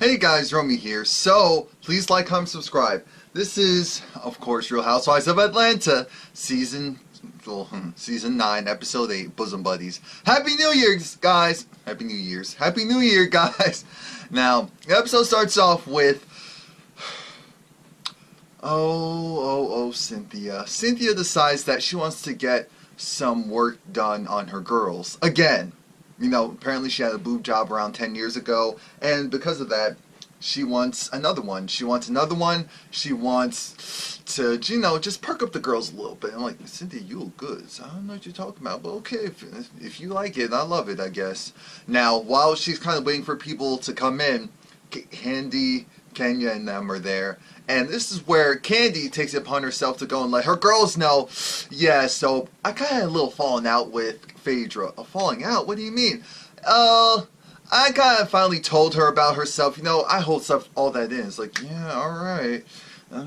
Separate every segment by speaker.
Speaker 1: Hey guys, Romie here. So, please like, comment, subscribe. This is, of course, Real Housewives of Atlanta, season 9, episode 8, Bosom Buddies. Happy New Year, guys! Happy New Year's. Happy New Year, guys! Now, the episode starts off with, Cynthia. Cynthia decides that she wants to get some work done on her girls. Again. You know, apparently she had a boob job around 10 years ago, and because of that, she wants another one. She wants to, you know, just perk up the girls a little bit. I'm like, Cynthia, you look good. So I don't know what you're talking about, but okay, if you like it, I love it, I guess. Now, while she's kind of waiting for people to come in, Kandi, Kenya, and them are there. And this is where Kandi takes it upon herself to go and let her girls know, yeah, so I kind of had a little falling out with Phaedra. A falling out? What do you mean? I kind of finally told her about herself. You know, I hold stuff, all that in. It's like, yeah, alright. I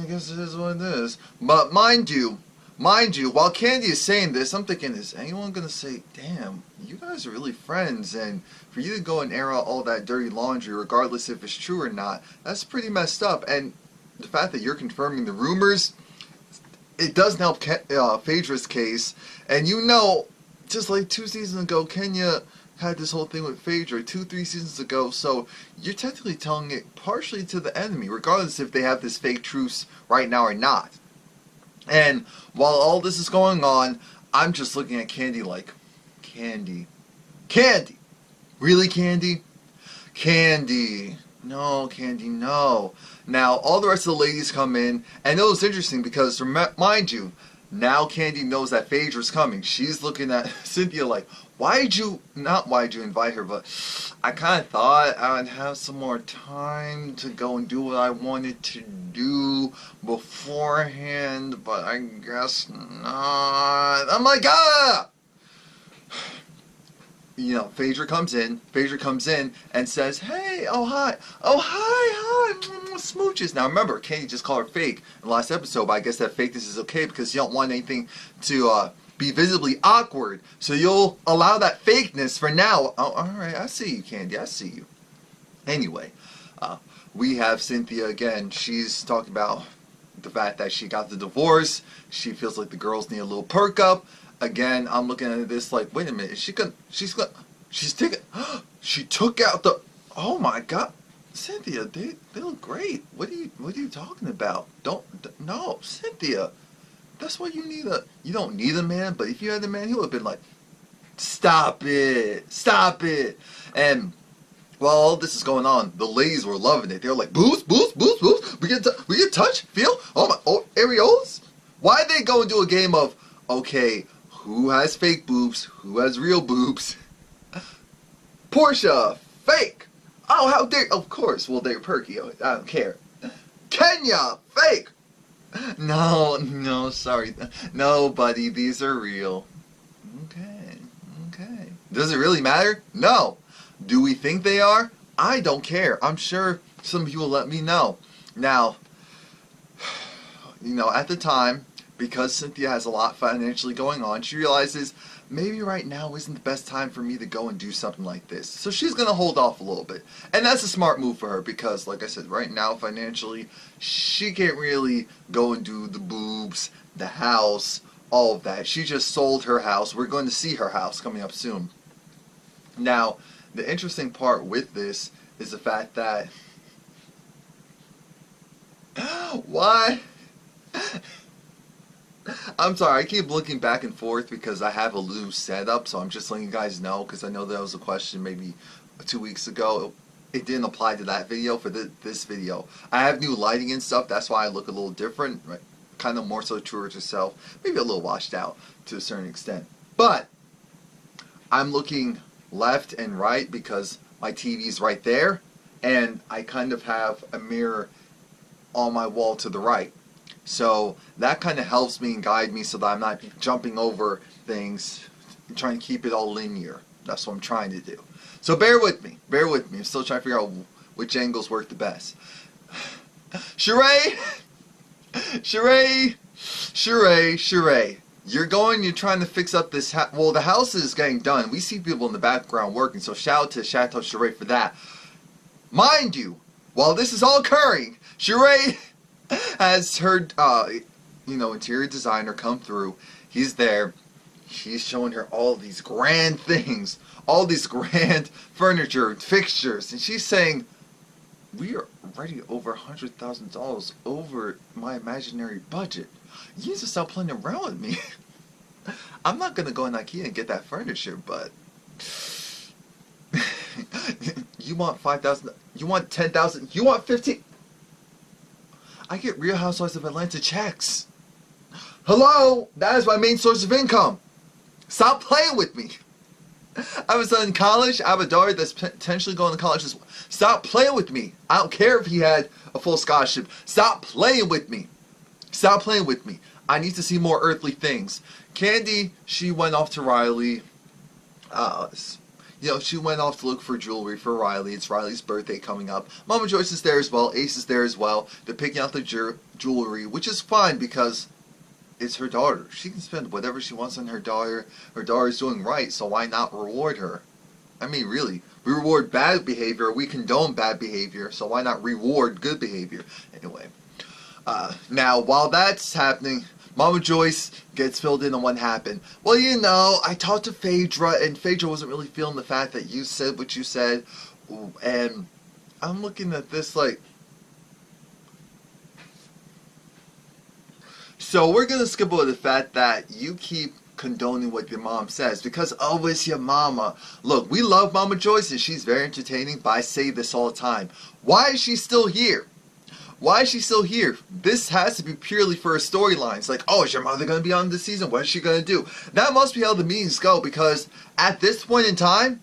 Speaker 1: guess it is what it is. But mind you, while Kandi is saying this, I'm thinking, is anyone going to say, damn, you guys are really friends, and for you to go and air out all that dirty laundry, regardless if it's true or not, that's pretty messed up. And the fact that you're confirming the rumors, it doesn't help Phaedra's case. And you know, just like 2 seasons ago, Kenya had this whole thing with Phaedra 2-3 seasons ago, so you're technically telling it partially to the enemy, regardless if they have this fake truce right now or not. And while all this is going on, I'm just looking at Kandi like, Kandi, really, Kandi? Kandi, no, Kandi, no. Now, all the rest of the ladies come in, and it was interesting because, mind you, now Kandi knows that Phaedra's coming. She's looking at Cynthia like, not why'd you invite her, but I kind of thought I'd have some more time to go and do what I wanted to do beforehand, but I guess not. I'm like, ah! You know, Phaedra comes in and says, hey, hi, smooches. Now remember, Kandi just called her fake in the last episode, but I guess that fakeness is okay because you don't want anything to be visibly awkward, so you'll allow that fakeness for now. Oh, alright, I see you, Kandi, I see you. Anyway, we have Cynthia again. She's talking about the fact that she got the divorce. She feels like the girls need a little perk up. Again, I'm looking at this like, wait a minute, she took out the, oh my god, Cynthia, they look great. What are you talking about? No, Cynthia, that's what you need. You don't need a man, but if you had a man, he would have been like, stop it. And while all this is going on, the ladies were loving it. They were like, boobs. We get touch, feel. Areolas. Why did they go and do a game of, okay, who has fake boobs? Who has real boobs? Portia, fake. Oh, how dare! Of course, well, they're perky. I don't care. Kenya, fake. No, sorry. No, buddy, these are real. Okay. Does it really matter? No. Do we think they are? I don't care. I'm sure some of you will let me know. Now, you know, at the time, because Cynthia has a lot financially going on, she realizes maybe right now isn't the best time for me to go and do something like this. So she's going to hold off a little bit. And that's a smart move for her because, like I said, right now financially, she can't really go and do the boobs, the house, all of that. She just sold her house. We're going to see her house coming up soon. Now, the interesting part with this is the fact that... Why? I'm sorry, I keep looking back and forth because I have a loose setup, so I'm just letting you guys know because I know that was a question maybe 2 weeks ago. It didn't apply to that video for this video. I have new lighting and stuff, that's why I look a little different, right? Kind of more so truer to self, maybe a little washed out to a certain extent. But I'm looking left and right because my TV's right there, and I kind of have a mirror on my wall to the right. So that kind of helps me and guide me so that I'm not jumping over things and trying to keep it all linear. That's what I'm trying to do. So bear with me. I'm still trying to figure out which angles work the best. Sheree! You're trying to fix up this house. Well, the house is getting done. We see people in the background working, so shout out to Chateau Sheree for that. Mind you, while this is all occurring, Sheree has her, interior designer come through. He's there. He's showing her all these grand things, all these grand furniture and fixtures, and she's saying, "We are already over $100,000 over my imaginary budget. You need to stop playing around with me." I'm not gonna go in IKEA and get that furniture, but you want 5,000? You want 10,000? You want 15? I get Real Housewives of Atlanta checks. Hello, that is my main source of income. Stop playing with me. I was in college. I have a daughter that's potentially going to college. Stop playing with me. I don't care if he had a full scholarship. Stop playing with me. Stop playing with me. I need to see more earthly things. Kandi, she went off to Riley. She went off to look for jewelry for Riley. It's Riley's birthday coming up. Mama Joyce is there as well. Ace is there as well. They're picking out the jewelry, which is fine because it's her daughter. She can spend whatever she wants on her daughter. Her daughter is doing right, so why not reward her? I mean, really. We reward bad behavior. We condone bad behavior, so why not reward good behavior? Anyway. Now, while that's happening, Mama Joyce gets filled in on what happened. Well, I talked to Phaedra, and Phaedra wasn't really feeling the fact that you said what you said. And I'm looking at this like... So we're going to skip over the fact that you keep condoning what your mom says because, oh, it's your mama. Look, we love Mama Joyce, and she's very entertaining, but I say this all the time. Why is she still here? Why is she still here? This has to be purely for her storylines. Like, oh, is your mother going to be on this season? What is she going to do? That must be how the meetings go because at this point in time,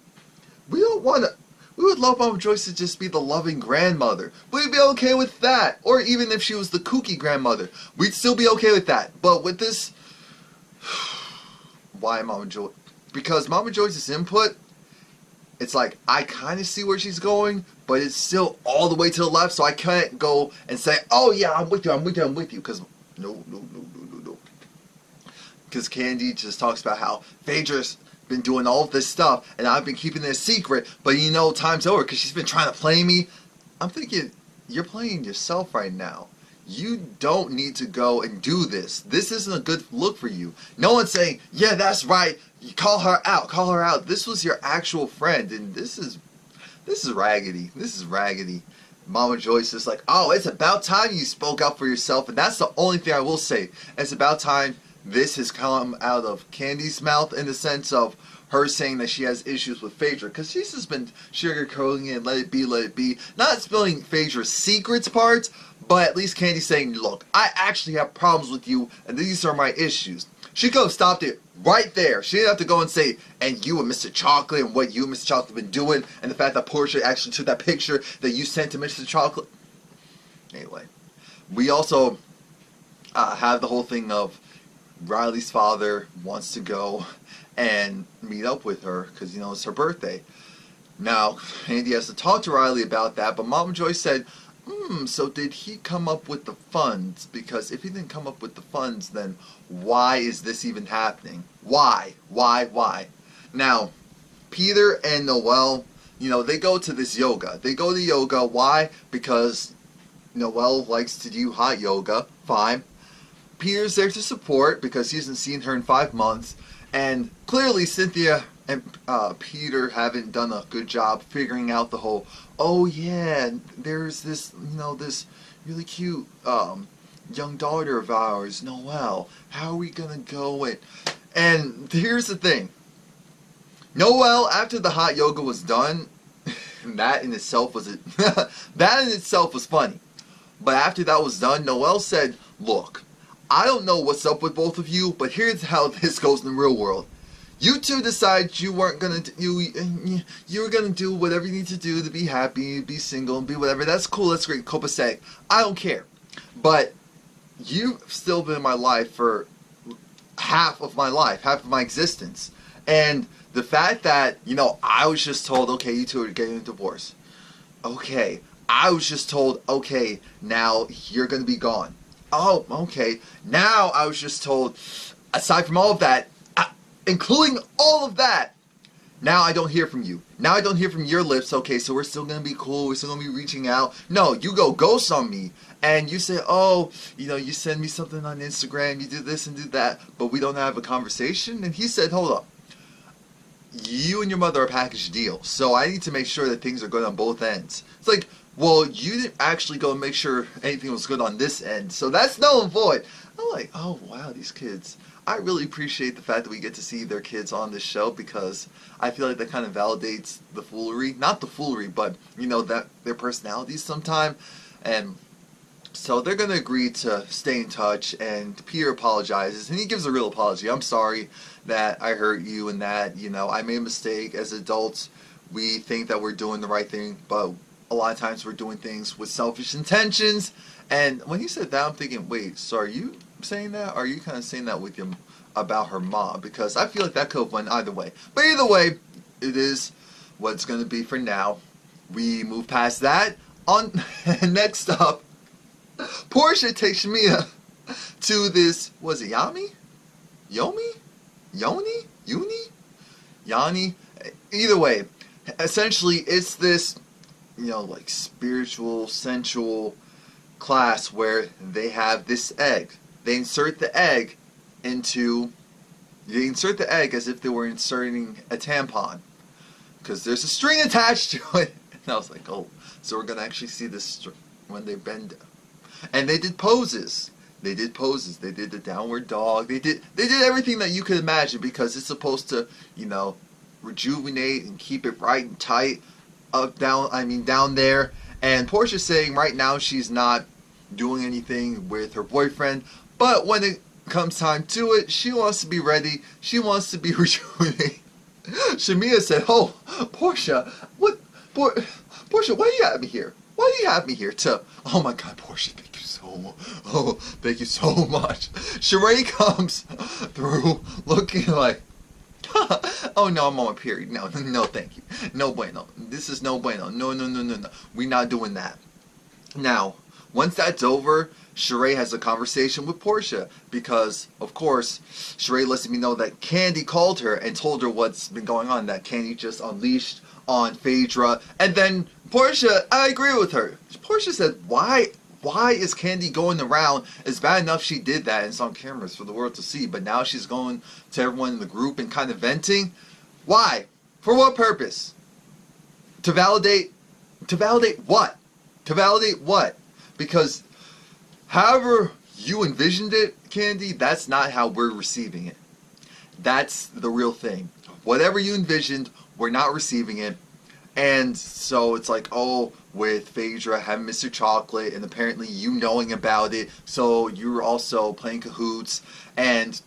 Speaker 1: we would love Mama Joyce to just be the loving grandmother. We'd be okay with that. Or even if she was the kooky grandmother, we'd still be okay with that. But with this, why Mama Joyce? Because Mama Joyce's input, it's like, I kind of see where she's going, but it's still all the way to the left, so I can't go and say, oh yeah, I'm with you, because no. Because Kandi just talks about how Phaedra's been doing all of this stuff, and I've been keeping it a secret, but time's over, because she's been trying to play me. I'm thinking, you're playing yourself right now. You don't need to go and do this. This isn't a good look for you. No one's saying, yeah, that's right. You call her out. This was your actual friend, and this is raggedy. This is raggedy. Mama Joyce is like, oh, it's about time you spoke up for yourself, and that's the only thing I will say. It's about time this has come out of Kandi's mouth in the sense of her saying that she has issues with Phaedra, because she's just been sugarcoating it and let it be. Not spilling Phaedra's secrets parts, but at least Kandi's saying, look, I actually have problems with you, and these are my issues. She could have stopped it right there. She didn't have to go and say, and you and Mr. Chocolate, and what you and Mr. Chocolate have been doing, and the fact that Portia actually took that picture that you sent to Mr. Chocolate. Anyway, we also have the whole thing of Riley's father wants to go and meet up with her because, it's her birthday. Now, Kandi has to talk to Riley about that, but Mama Joyce said, so did he come up with the funds? Because if he didn't come up with the funds, then why is this even happening? Why? Now, Peter and Noelle, they go to this yoga. They go to yoga. Why? Because Noelle likes to do hot yoga. Fine. Peter's there to support because he hasn't seen her in 5 months. And clearly Cynthia and Peter haven't done a good job figuring out the whole, oh yeah, there's this, this really cute young daughter of ours, Noelle. How are we gonna go and here's the thing. Noelle, after the hot yoga was done, that in itself was funny. But after that was done, Noelle said, look, I don't know what's up with both of you, but here's how this goes in the real world. You two decide you weren't gonna you were gonna do whatever you need to do to be happy, be single, and be whatever. That's cool. That's great. Copacetic. I don't care. But you've still been in my life for half of my existence, and the fact that I was just told, okay, you two are getting a divorce. Okay, I was just told, okay, now you're gonna be gone. Oh, okay. Now I was just told, aside from all of that, including all of that, now I don't hear from you. Now I don't hear from your lips. Okay, so we're still gonna be cool. We're still gonna be reaching out. No, you go ghost on me, and you say, oh, you know, you send me something on Instagram. You do this and do that, but we don't have a conversation. And he said, hold up. You and your mother are a package deal, so I need to make sure that things are good on both ends. It's like, well, you didn't actually go and make sure anything was good on this end, so that's null and void. I'm like, oh wow, these kids. I really appreciate the fact that we get to see their kids on this show, because I feel like that kind of validates the foolery. Not the foolery, but, you know, that their personalities sometime. And so they're going to agree to stay in touch, and Peter apologizes, and he gives a real apology. I'm sorry that I hurt you and that, you know, I made a mistake. As adults, we think that we're doing the right thing, but a lot of times we're doing things with selfish intentions. And when he said that, I'm thinking, wait, so are you saying that? Or are you kind of saying that with him about her mom? Because I feel like that could have went either way. But either way, it is what it's going to be for now. We move past that. On next up, Portia takes Shemia to this, was it Yami? Yomi? Yoni? Uni? Yanni? Either way, essentially it's this, you know, like spiritual, sensual class where they have this egg. They insert the egg into, they insert the egg as if they were inserting a tampon, because there's a string attached to it. And I was like, oh, so we're going to actually see this when they bend. And they did poses. They did poses. They did the downward dog. They did everything that you could imagine, because it's supposed to, you know, rejuvenate and keep it right and tight up, down, I mean down there. And Portia's saying right now she's not doing anything with her boyfriend, but when it comes time to it, she wants to be ready. She wants to be rejuvenated. Shemia said, oh, Portia, what, Portia, why do you have me here? Why do you have me here to, oh my God, Portia, thank you so much. Oh, thank you so much. Sheree comes through looking like, oh no, I'm on my period. No, no, thank you. No bueno. This is no bueno. No. We're not doing that. Now, once that's over, Sheree has a conversation with Portia, because, of course, Sheree lets me know that Kandi called her and told her what's been going on, that Kandi just unleashed on Phaedra. And then Portia, I agree with her. Portia said, why is Kandi going around? It's bad enough she did that and it's on cameras for the world to see, but now she's going to everyone in the group and kind of venting. Why? For what purpose? To validate what? To validate what? Because however you envisioned it, Kandi, that's not how we're receiving it. That's the real thing. Whatever you envisioned, we're not receiving it. And so it's like, oh, with Phaedra having Mr. Chocolate and apparently you knowing about it, so you're also playing cahoots. And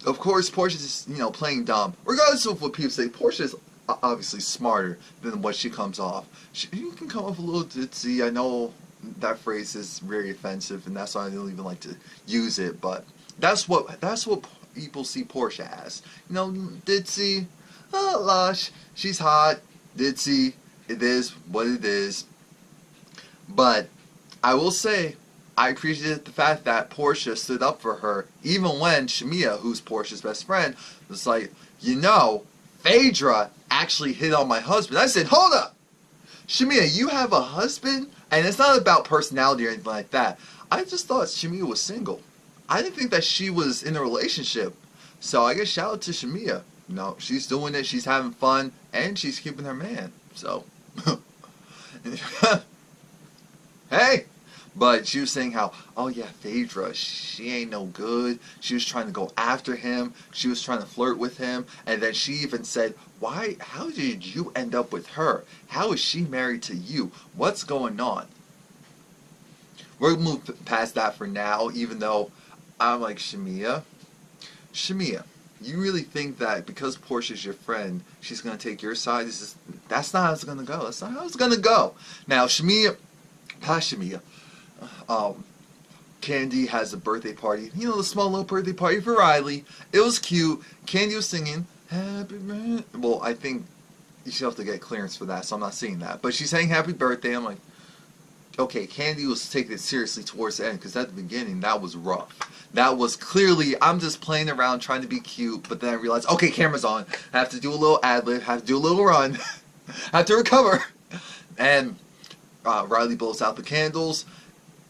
Speaker 1: of course, Portia's just, you know, playing dumb. Regardless of what people say, Portia's obviously smarter than what she comes off. She can come off a little ditzy. I know that phrase is very offensive, and that's why I don't even like to use it. But that's what people see Portia as. You know, ditzy, lush. She's hot, ditzy. It is what it is. But I will say, I appreciate the fact that Portia stood up for her, even when Shemia, who's Portia's best friend, was like, you know, Phaedra actually hit on my husband. I said, hold up! Shemia, you have a husband? And it's not about personality or anything like that. I just thought Shemia was single. I didn't think that she was in a relationship. So I guess shout out to Shemia. No, she's doing it, she's having fun, and she's keeping her man. So, hey! But she was saying how, oh yeah, Phaedra, she ain't no good. She was trying to go after him. She was trying to flirt with him. And then she even said, why, how did you end up with her? How is she married to you? What's going on? We'll move past that for now, even though I'm like, Shemia, you really think that because Portia's your friend, she's going to take your side? That's not how it's going to go. That's not how it's going to go. Now, Shemia, Kandi has a birthday party. You know, the small little birthday party for Riley. It was cute. Kandi was singing, happy birthday. Well, I think you should have to get clearance for that, so I'm not saying that. But she's saying happy birthday. I'm like, okay, Kandi was taking it seriously towards the end, because at the beginning, that was rough. That was clearly, I'm just playing around trying to be cute, but then I realized, okay, camera's on. I have to do a little ad-lib, have to do a little run. have to recover. And Riley blows out the candles.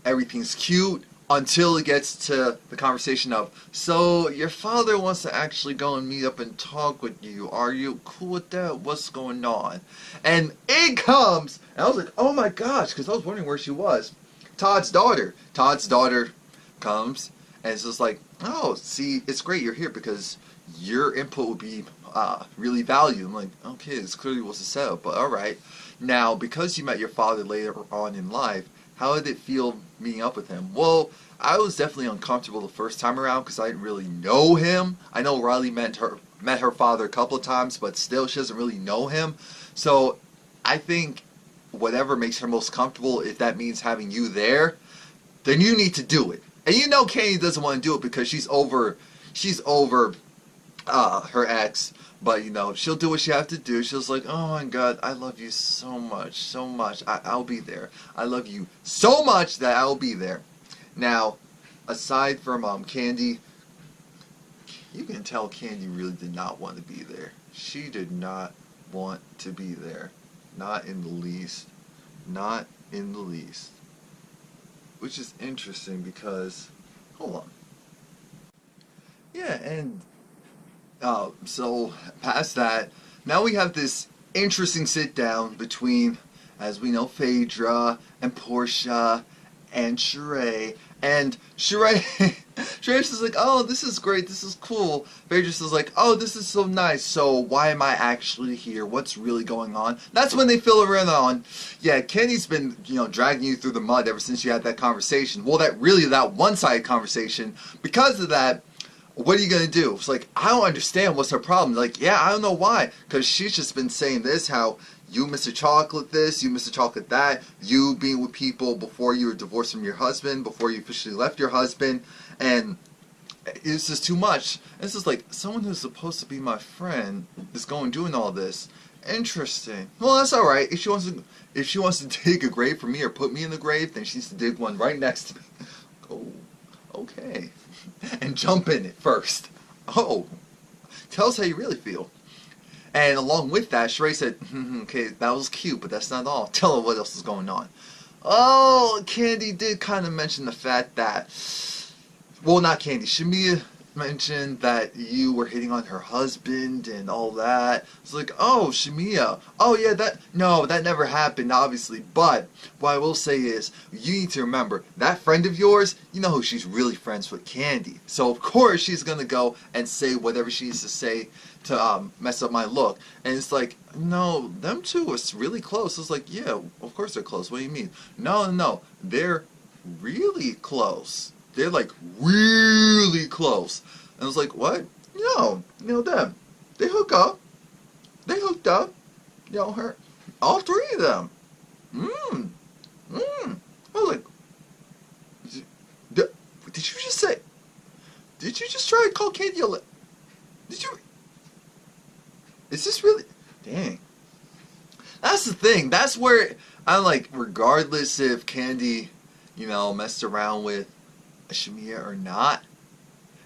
Speaker 1: Everything's cute until it gets to the conversation of, so your father wants to actually go and meet up and talk with you. Are you cool with that? What's going on? And it comes, and I was like, oh my gosh, because I was wondering where she was. Todd's daughter. Todd's daughter comes, and it's just like, oh, see, it's great you're here because your input would be really valued. I'm like, okay, this clearly was a setup, but alright. Now, because you met your father later on in life, how did it feel meeting up with him? Well, I was definitely uncomfortable the first time around because I didn't really know him. I know Riley met her father a couple of times, but still she doesn't really know him. So I think whatever makes her most comfortable, if that means having you there, then you need to do it. And you know Kandi doesn't want to do it because she's over her ex. But, you know, she'll do what she has to do. She's like, oh my God, I love you so much, so much. I'll be there. I love you so much that I'll be there. Now, aside from Kandi, you can tell Kandi really did not want to be there. She did not want to be there. Not in the least. Not in the least. Which is interesting because, hold on. Yeah, and so past that, now we have this interesting sit down between, as we know, Phaedra and Portia and Sheree. And Sheree's just like, oh, this is great, this is cool. Phaedra's just like, oh, this is so nice, so why am I actually here? What's really going on? That's when they fill her in on, yeah, Kandi's been, you know, dragging you through the mud ever since you had that conversation. Well, that one-sided conversation. Because of that, what are you going to do? It's like, I don't understand. What's her problem? Like, yeah, I don't know why. Because she's just been saying this, how you Mr. Chocolate this, you Mr. Chocolate that, you being with people before you were divorced from your husband, before you officially left your husband, and it's just too much. And it's just like, someone who's supposed to be my friend is going doing all this. Interesting. Well, that's alright. If she wants to dig a grave for me or put me in the grave, then she needs to dig one right next to me. Oh, okay. And jump in it first. Oh, tell us how you really feel. And along with that, Sheree said, okay, that was cute, but that's not all. Tell her what else is going on. Oh, Kandi did kind of mention the fact that, well, not Kandi, Shamia mentioned that you were hitting on her husband and all that. It's like, oh, Shamia, oh yeah, that never happened, obviously. But what I will say is, you need to remember, that friend of yours, you know who she's really friends with, Kandi. So of course she's gonna go and say whatever she needs to say to mess up my look. And it's like, no, them two are really close. It's like, yeah, of course they're close. What do you mean? No, they're really close. They're like really close. And I was like, what? No, you know them. They hook up. They hooked up. You know, her. All three of them. I was like, did you just say? Did you just try to call Kandi a? Did you? Is this really? Dang. That's the thing. That's where I'm like, regardless if Kandi, you know, messed around with Shamia or not,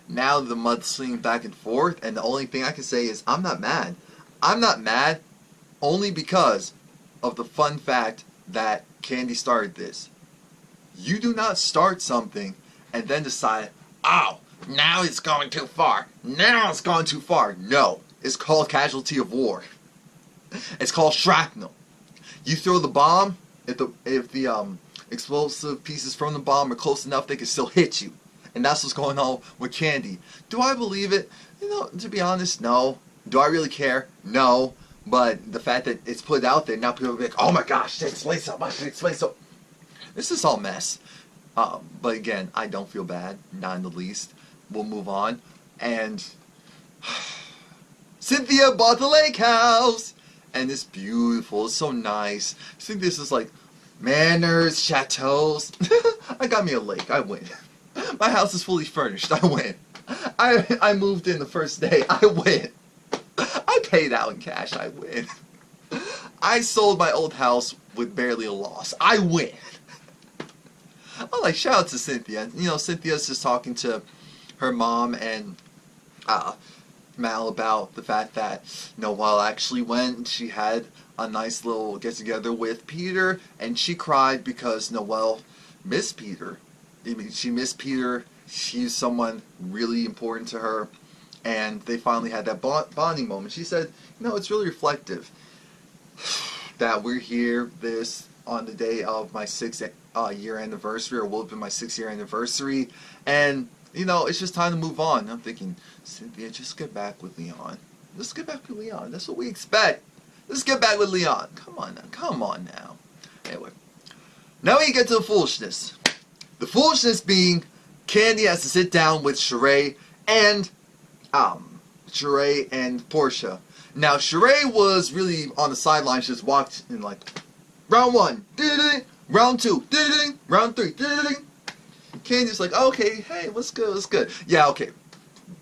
Speaker 1: now the mudslinging back and forth, and the only thing I can say is I'm not mad. I'm not mad only because of the fun fact that Kandi started this. You do not start something and then decide, oh, now it's going too far. Now it's gone too far. No, it's called casualty of war. It's called shrapnel. You throw the bomb, if the explosive pieces from the bomb are close enough, they can still hit you. And that's what's going on with Kandi. Do I believe it? You know, to be honest, no. Do I really care? No. But the fact that it's put out there, now people will be like, oh my gosh, it explains so much, it explains so... This is all mess. But again, I don't feel bad, not in the least. We'll move on. And Cynthia bought the lake house! And it's beautiful, it's so nice. I think this is like manors, chateaus. I got me a lake, I win. My house is fully furnished, I win. I moved in the first day, I win. I paid out in cash, I win. I sold my old house with barely a loss, I win. Oh, like, shout out to Cynthia. You know, Cynthia's just talking to her mom, and Mal about the fact that Noelle actually went and she had a nice little get-together with Peter, and she cried because Noelle missed Peter. I mean, she missed Peter. He's someone really important to her, and they finally had that bonding moment. She said, it's really reflective that we're here on the day of my 6th year anniversary, or will have been my 6th year anniversary, and it's just time to move on. And I'm thinking, Cynthia, just get back with Leon. Let's get back with Leon. That's what we expect. Let's get back with Leon. Come on now. Come on now. Anyway, now we get to the foolishness. The foolishness being Kandi has to sit down with Sheree and Portia. Now, Sheree was really on the sidelines, just walked in like, round 1, round 2, round 3, Kandi's like, okay, hey, what's good, what's good? Yeah, okay.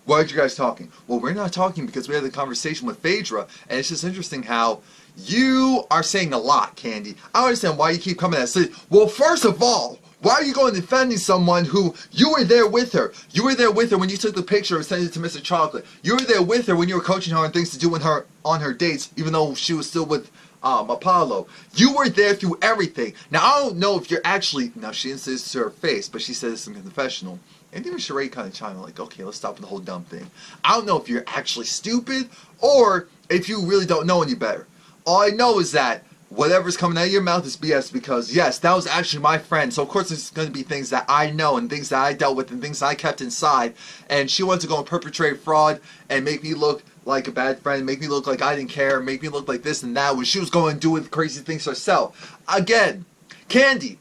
Speaker 1: Why are you guys talking? Well, we're not talking because we had a conversation with Phaedra, and it's just interesting how you are saying a lot, Kandi. I don't understand why you keep coming at us. Well, first of all, why are you going defending someone who you were there with her? You were there with her when you took the picture and sent it to Mr. Chocolate. You were there with her when you were coaching her on things to do with her on her dates, even though she was still with Apollo. You were there through everything. Now, I don't know if you're actually... Now, she didn't say this to her face, but she said this in the confessional. And even Sheree kind of chimed in like, okay, let's stop with the whole dumb thing. I don't know if you're actually stupid or if you really don't know any better. All I know is that whatever's coming out of your mouth is BS because, yes, that was actually my friend. So, of course, there's going to be things that I know and things that I dealt with and things I kept inside. And she wanted to go and perpetrate fraud and make me look like a bad friend, make me look like I didn't care, make me look like this and that when she was going and doing crazy things herself. Again, Kandi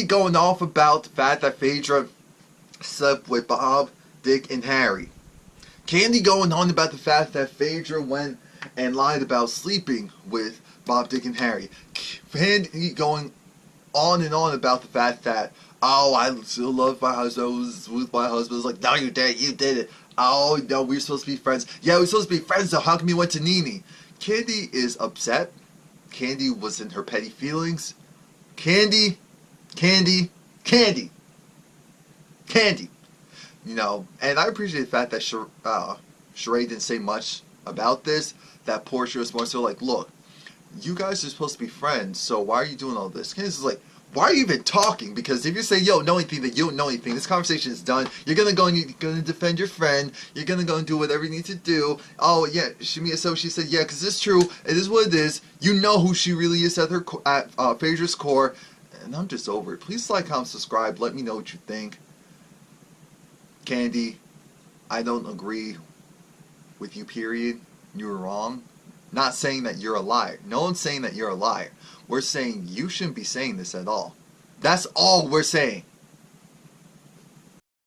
Speaker 1: going off about the fact that Phaedra slept with Bob, Dick, and Harry. Kandi going on about the fact that Phaedra went and lied about sleeping with Bob, Dick, and Harry. Kandi going on and on about the fact that, oh, I still love my husband, I was with my husband. It's like, no, you did it. Oh, no, we're supposed to be friends. Yeah, we're supposed to be friends, so how come you went to Nene? Kandi is upset. Kandi was in her petty feelings. Kandi. And I appreciate the fact that Sheree didn't say much about this, that Portia was more so like, look, you guys are supposed to be friends, so why are you doing all this? Candice is like, why are you even talking? Because if you say you don't know anything, that you don't know anything, this conversation is done. You're gonna go and you're gonna defend your friend. You're gonna go and do whatever you need to do. Oh yeah, so she said, yeah, because it's true. It is what it is. You know who she really is at Phaedra's core. And I'm just over it. Please like, comment, subscribe. Let me know what you think. Kandi, I don't agree with you, period. You were wrong. Not saying that you're a liar. No one's saying that you're a liar. We're saying you shouldn't be saying this at all. That's all we're saying.